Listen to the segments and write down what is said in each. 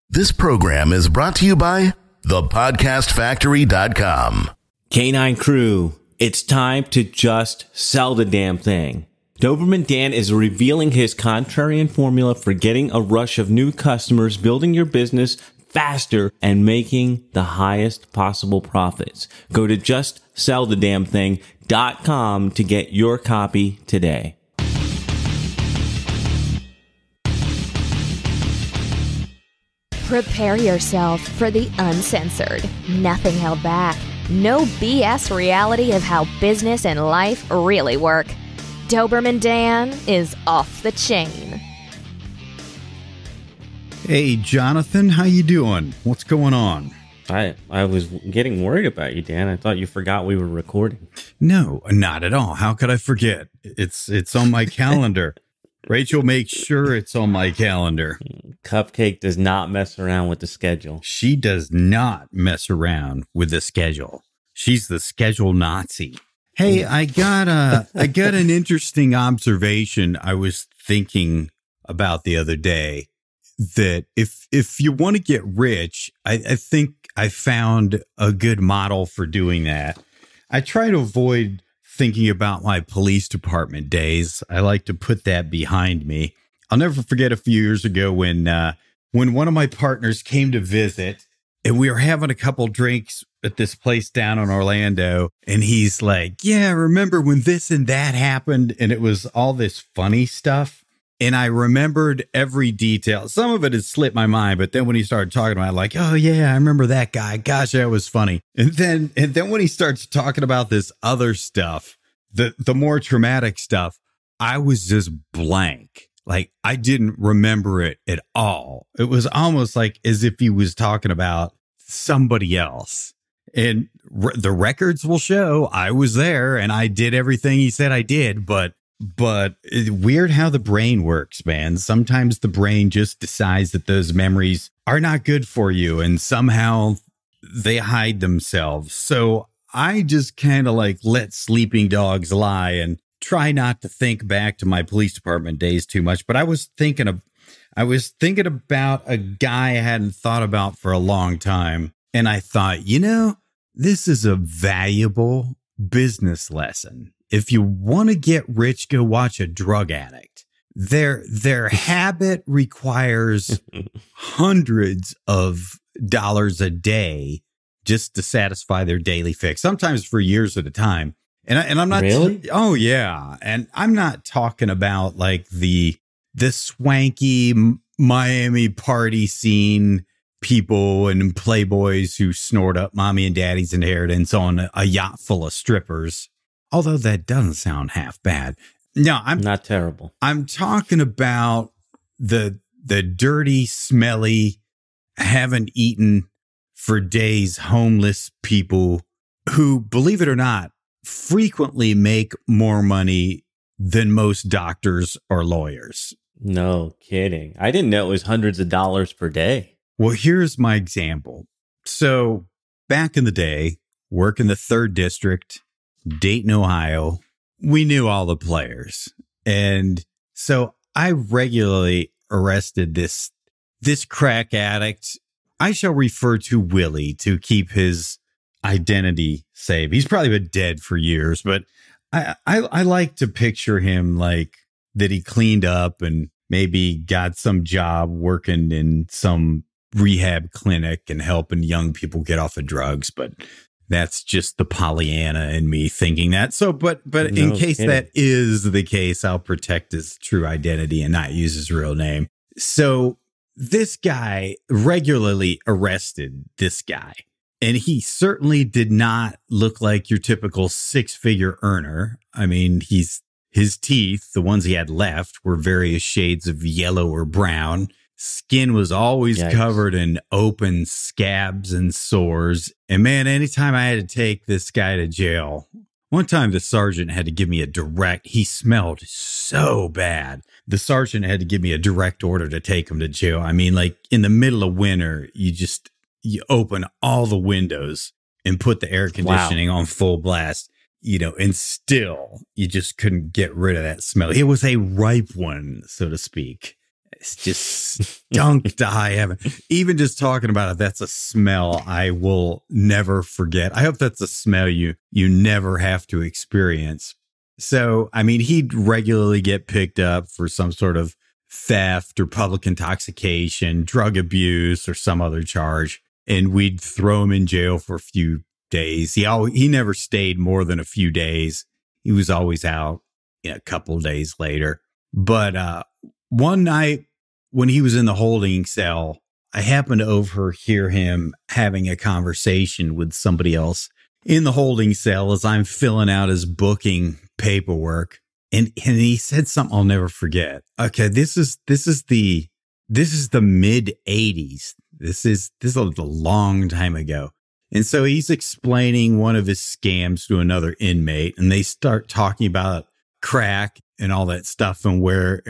This program is brought to you by thepodcastfactory.com. Canine Crew, it's time to just sell the damn thing. Doberman Dan is revealing his contrarian formula for getting a rush of new customers, building your business faster, and making the highest possible profits. Go to justsellthedamnthing.com to get your copy today. Prepare yourself for the uncensored, nothing held back, no BS reality of how business and life really work. Doberman Dan is off the chain. Hey, Jonathan, how you doing? What's going on? I was getting worried about you, Dan. I thought you forgot we were recording. No, not at all. How could I forget? It's on my calendar. Rachel makes sure it's on my calendar. Cupcake does not mess around with the schedule. She does not mess around with the schedule. She's the schedule Nazi. Hey, I got an interesting observation I was thinking about the other day, that if you want to get rich, I think I found a good model for doing that. I try to avoid thinking about my police department days. I like to put that behind me. I'll never forget a few years ago when one of my partners came to visit, and we were having a couple drinks at this place down in Orlando, and he's like, yeah, remember when this and that happened? And it was all this funny stuff. And I remembered every detail. Some of it had slipped my mind, but then when he started talking about it, like, oh yeah, I remember that guy. Gosh, that was funny. And then when he starts talking about this other stuff, the more traumatic stuff, I was just blank. Like, I didn't remember it at all. It was almost like as if he was talking about somebody else. And the records will show I was there and I did everything he said I did, but it's weird how the brain works, man. Sometimes the brain just decides that those memories are not good for you, and somehow they hide themselves. So I just kind of like let sleeping dogs lie and try not to think back to my police department days too much. But I was thinking about a guy I hadn't thought about for a long time. And I thought, this is a valuable business lesson. If you want to get rich, go watch a drug addict. Their habit requires hundreds of dollars a day just to satisfy their daily fix, sometimes for years at a time. And I'm not really. Oh yeah, and I'm not talking about like the swanky Miami party scene people and playboys who snort up mommy and daddy's inheritance on a yacht full of strippers. Although that doesn't sound half bad. No, I'm not terrible. I'm talking about the dirty, smelly, haven't eaten for days, homeless people who, believe it or not, frequently make more money than most doctors or lawyers. No kidding. I didn't know it was hundreds of dollars per day. Well, here's my example. So back in the day, working the 3rd District, Dayton, Ohio, we knew all the players. And so I regularly arrested this crack addict. I shall refer to Willie to keep his identity safe. He's probably been dead for years, but I like to picture him like that he cleaned up and maybe got some job working in some rehab clinic and helping young people get off of drugs. But that's just the Pollyanna in me thinking that. So, but in case that is the case, I'll protect his true identity and not use his real name. So this guy regularly arrested this guy. And he certainly did not look like your typical 6-figure earner. I mean, his teeth, the ones he had left, were various shades of yellow or brown. Skin was always covered in open scabs and sores. And man, anytime I had to take this guy to jail, one time the sergeant had to give me he smelled so bad. The sergeant had to give me a direct order to take him to jail. I mean, like in the middle of winter, you open all the windows and put the air conditioning on full blast. and still you just couldn't get rid of that smell. It was a ripe one, so to speak. It's just stunk to high heaven. Even just talking about it, that's a smell I will never forget. I hope that's a smell you never have to experience. So, I mean, he'd regularly get picked up for some sort of theft or public intoxication, drug abuse, or some other charge. And we'd throw him in jail for a few days. He never stayed more than a few days. He was always out a couple of days later. But one night when he was in the holding cell, I happened to overhear him having a conversation with somebody else in the holding cell as I'm filling out his booking paperwork. And he said something I'll never forget. Okay, this is the mid 80s. This is a long time ago. And so he's explaining one of his scams to another inmate, and they start talking about crack and all that stuff and where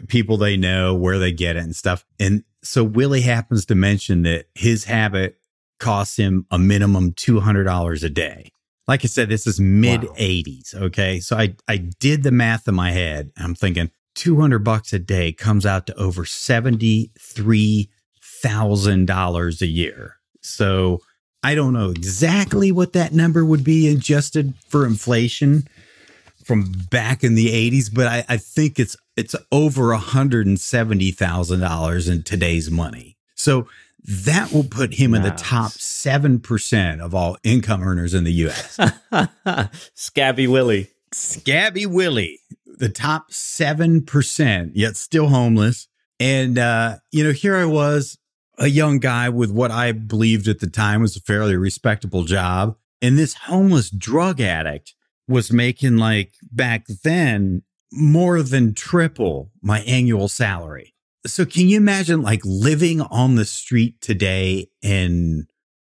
people they know, where they get it and stuff. And so Willie happens to mention that his habit costs him a minimum $200 a day. Like I said, this is mid 80s. Okay. So I did the math in my head. I'm thinking $200 a day comes out to over $73,000 a year. So I don't know exactly what that number would be adjusted for inflation from back in the 80s, but I think it's over $170,000 in today's money. So that will put him in the top 7% of all income earners in the U.S. Scabby Willie. Scabby Willie, the top 7%, yet still homeless. And, here I was, a young guy with what I believed at the time was a fairly respectable job. And this homeless drug addict was making, like, back then, more than triple my annual salary. So can you imagine, like, living on the street today and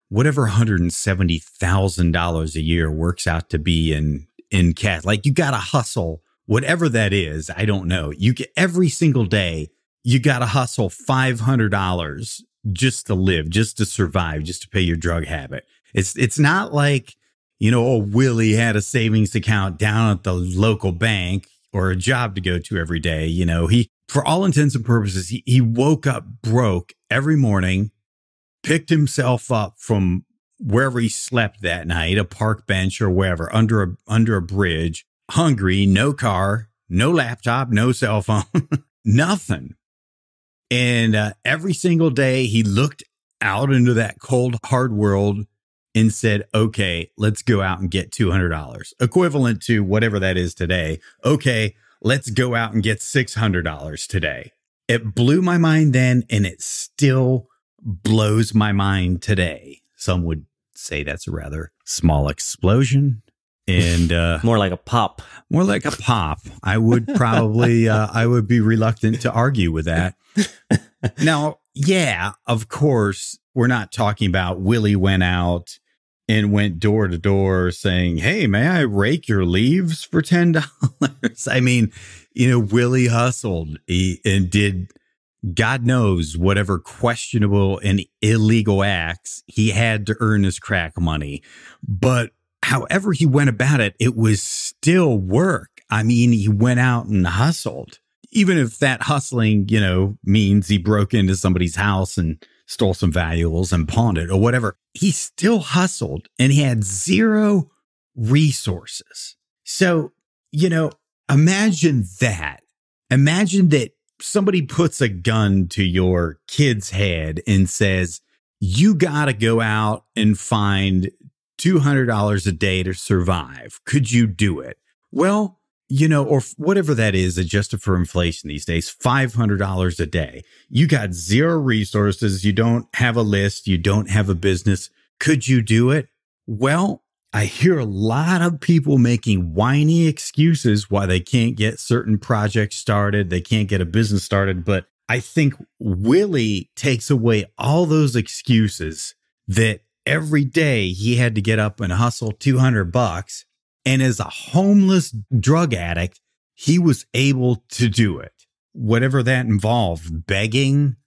whatever $170,000 a year works out to be in cash? Like, you got to hustle, whatever that is. I don't know. You get every single day, you got to hustle $500 just to live, just to survive, just to pay your drug habit. It's not like, Willie had a savings account down at the local bank or a job to go to every day. He, for all intents and purposes, he woke up broke every morning, picked himself up from wherever he slept that night, a park bench or wherever, under a bridge, hungry, no car, no laptop, no cell phone, nothing. And every single day he looked out into that cold, hard world and said, okay, let's go out and get $200, equivalent to whatever that is today. Okay, let's go out and get $600 today. It blew my mind then, and it still blows my mind today. Some would say that's a rather small explosion. And more like a pop. More like a pop. I would probably, I would be reluctant to argue with that. Now, yeah, of course, we're not talking about Willie went out and went door to door saying, hey, may I rake your leaves for $10? I mean, Willie hustled and did, God knows, whatever questionable and illegal acts he had to earn his crack money. But however he went about it, it was still work. I mean, he went out and hustled. Even if that hustling, means he broke into somebody's house and stole some valuables and pawned it or whatever, he still hustled and he had zero resources. So, imagine that. Imagine that somebody puts a gun to your kid's head and says, you got to go out and find $200 a day to survive. Could you do it? Well, or whatever that is, adjusted for inflation these days, $500 a day. You got zero resources. You don't have a list. You don't have a business. Could you do it? Well, I hear a lot of people making whiny excuses why they can't get certain projects started. They can't get a business started. But I think Willie takes away all those excuses that every day he had to get up and hustle $200. And as a homeless drug addict, he was able to do it. Whatever that involved, begging,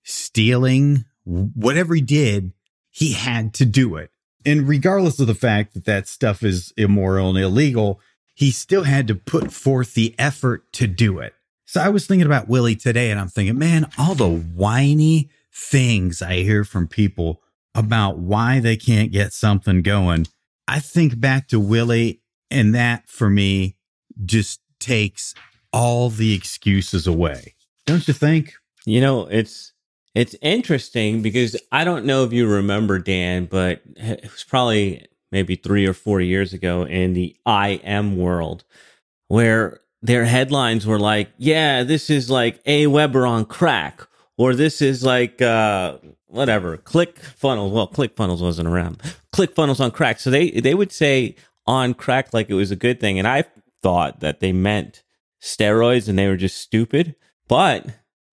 stealing, whatever he did, he had to do it. And regardless of the fact that that stuff is immoral and illegal, he still had to put forth the effort to do it. So I was thinking about Willie today, and I'm thinking, man, all the whiny things I hear from people about why they can't get something going. I think back to Willie, and that for me just takes all the excuses away. Don't you think? You know, it's interesting because I don't know if you remember, Dan, but it was probably maybe 3 or 4 years ago in the IM world where their headlines were like, yeah, this is like A. Weber on crack, or this is like, whatever, ClickFunnels. Well, ClickFunnels wasn't around. ClickFunnels on crack. So they would say on crack like it was a good thing. And I thought that they meant steroids and they were just stupid. But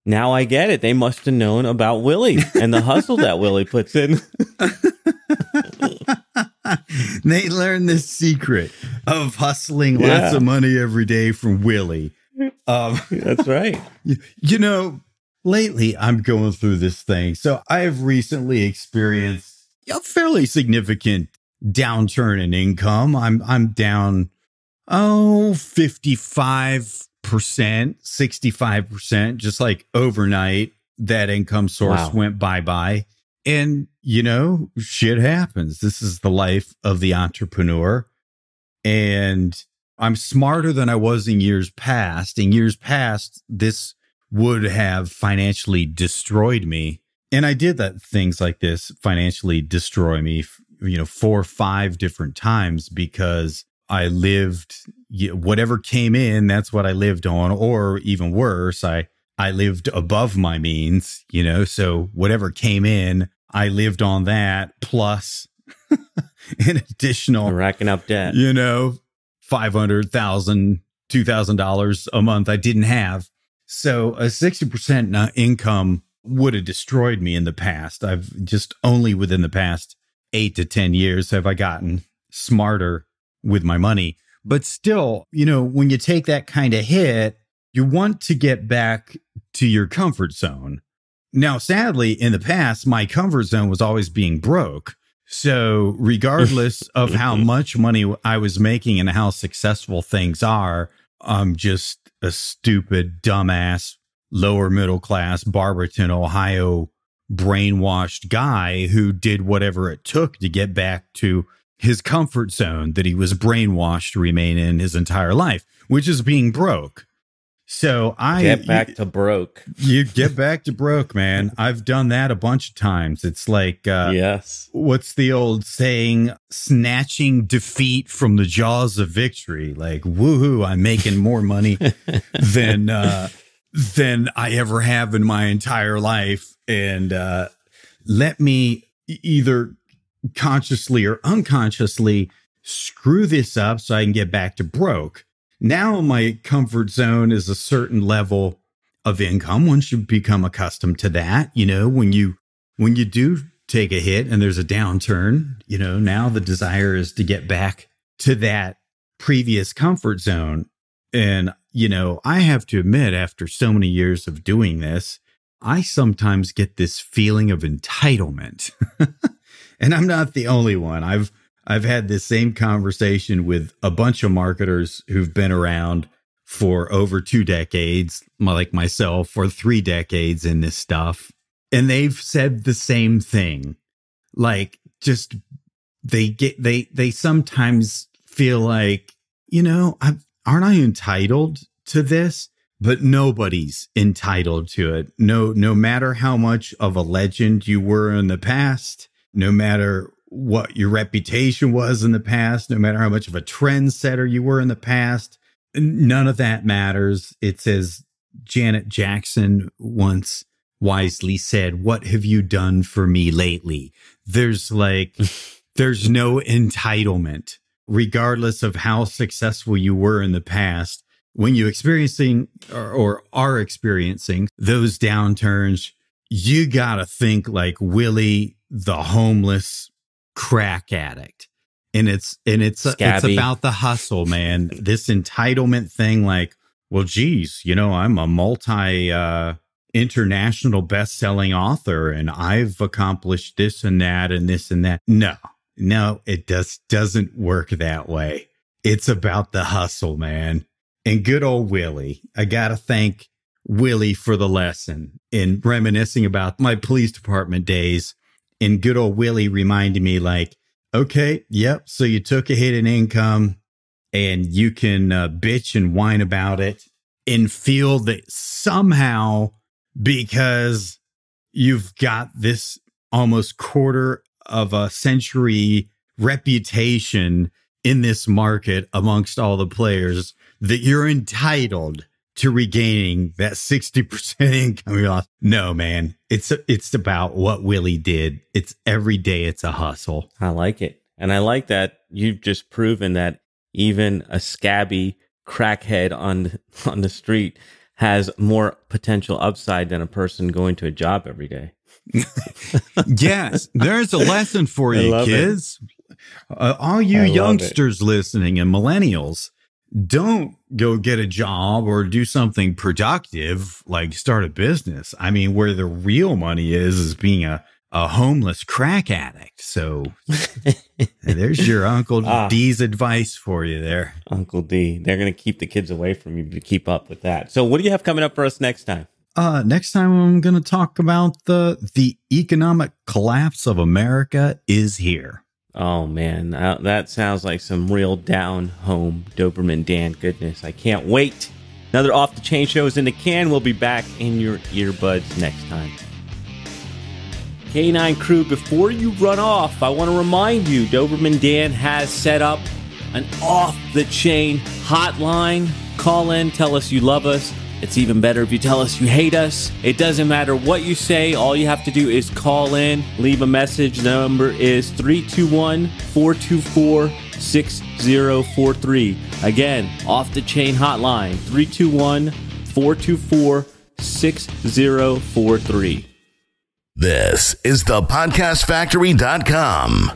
now I get it. They must have known about Willie and the hustle that Willie puts in. They learned the secret of hustling lots of money every day from Willie. That's right. You know, lately I'm going through this thing. So I have recently experienced a fairly significant downturn in income. I'm down, 55%, 65%, just like overnight. That income source went bye-bye. And, you know, shit happens. This is the life of the entrepreneur. And I'm smarter than I was in years past. In years past, this would have financially destroyed me. And I did things like this financially destroy me, 4 or 5 different times because I lived, whatever came in, that's what I lived on. Or even worse, I lived above my means, so whatever came in, I lived on that plus an additional racking up debt, $500,000, $2,000 a month I didn't have. So a 60% income would have destroyed me in the past. I've just only within the past 8 to 10 years have I gotten smarter with my money. But still, when you take that kind of hit, you want to get back to your comfort zone. Now, sadly, in the past, my comfort zone was always being broke. So regardless of how much money I was making and how successful things are, I'm just a stupid, dumbass, lower middle class, Barberton, Ohio, brainwashed guy who did whatever it took to get back to his comfort zone that he was brainwashed to remain in his entire life, which is being broke. So get back to broke. You get back to broke, man. I've done that a bunch of times. It's like, yes. What's the old saying? Snatching defeat from the jaws of victory. Like, woohoo! I'm making more money than I ever have in my entire life, and let me either consciously or unconsciously screw this up so I can get back to broke. Now my comfort zone is a certain level of income. One should become accustomed to that. When you do take a hit and there's a downturn, now the desire is to get back to that previous comfort zone. And, I have to admit, after so many years of doing this, I sometimes get this feeling of entitlement. And I'm not the only one. I've had this same conversation with a bunch of marketers who've been around for over 2 decades, like myself, or 3 decades in this stuff. And they've said the same thing. Like, just they sometimes feel like, aren't I entitled to this? But nobody's entitled to it. No matter how much of a legend you were in the past, no matter what your reputation was in the past, no matter how much of a trendsetter you were in the past, none of that matters. It's as Janet Jackson once wisely said, "What have you done for me lately?" There's no entitlement, regardless of how successful you were in the past. When you're experiencing or are experiencing those downturns, you got to think like Willie, the homeless crack addict. And it's about the hustle, man. This entitlement thing, like, well, geez, I'm a international best-selling author and I've accomplished this and that and this and that. No, No, it doesn't work that way. It's about the hustle, man. And good old Willie. I got to thank Willie for the lesson in reminiscing about my police department days. And good old Willie reminded me like, okay, yep. So you took a hit in income and you can bitch and whine about it and feel that somehow because you've got this almost quarter of a century reputation in this market amongst all the players that you're entitled to regaining that 60% income you lost. No, man, it's about what Willie did. It's every day. It's a hustle. I like it. And I like that you've just proven that even a scabby crackhead on the street has more potential upside than a person going to a job every day. Yes, there's a lesson for you, kids. All you youngsters listening and millennials, don't go get a job or do something productive like start a business. I mean, where the real money is being a homeless crack addict. So there's your Uncle D's advice for you there. Uncle D. They're going to keep the kids away from you to keep up with that. So what do you have coming up for us next time? Next time I'm going to talk about the economic collapse of America is here. Oh, man, that sounds like some real down-home Doberman Dan goodness. I can't wait. Another Off the Chain show is in the can. We'll be back in your earbuds next time. K9 crew, before you run off, I want to remind you, Doberman Dan has set up an Off the Chain hotline. Call in, tell us you love us. It's even better if you tell us you hate us. It doesn't matter what you say. All you have to do is call in, leave a message. The number is 321-424-6043. Again, Off the Chain hotline, 321-424-6043. This is thepodcastfactory.com.